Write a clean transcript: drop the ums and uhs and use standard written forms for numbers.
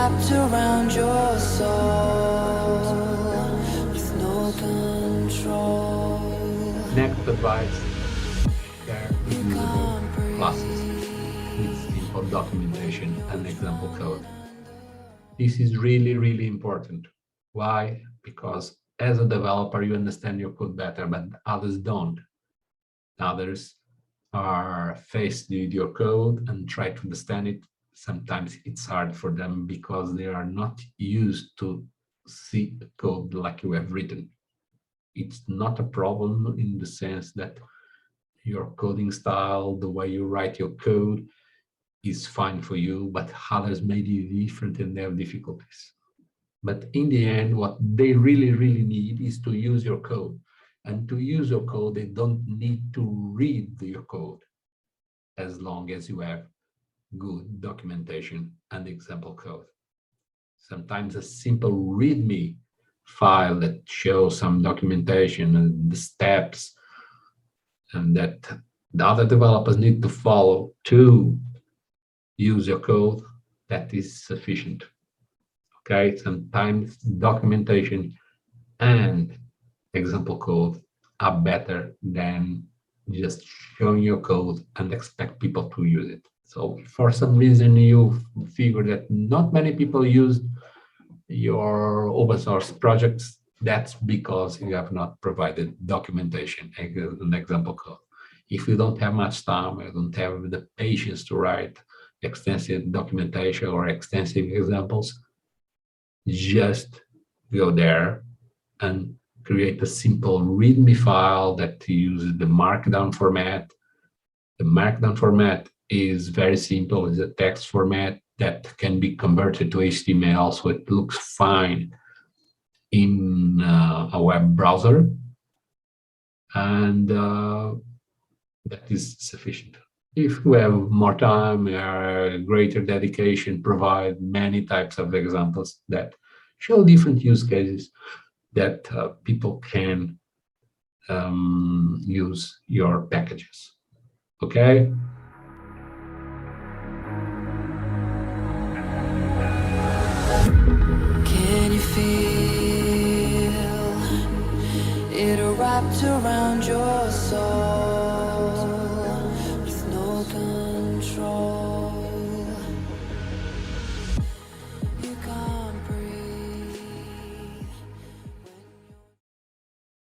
wrapped around your soul with no control. Next advice, share reusable classes with simple documentation and example code. This is really, really important. Why? Because as a developer, you understand your code better, but others don't. Others are faced with your code and try to understand it. Sometimes it's hard for them because they are not used to see the code like you have written. It's not a problem in the sense that your coding style, the way you write your code is fine for you, but others may be different and they have difficulties. But in the end, what they really, really need is to use your code. And to use your code, they don't need to read your code as long as you have good documentation and example code. Sometimes a simple README file that shows some documentation and the steps and that the other developers need to follow to use your code, that is sufficient. Okay, sometimes documentation and example code are better than just showing your code and expect people to use it. So if for some reason you figure that not many people use your open source projects, that's because you have not provided documentation and example code. If you don't have much time, you don't have the patience to write extensive documentation or extensive examples, just go there and create a simple README file that uses the Markdown format. The Markdown format is very simple. It's a text format that can be converted to HTML, so it looks fine in a web browser, and that is sufficient. If you have more time or greater dedication, provide many types of examples that show different use cases that people can use your packages. Okay? Can you feel it wrapped around your soul?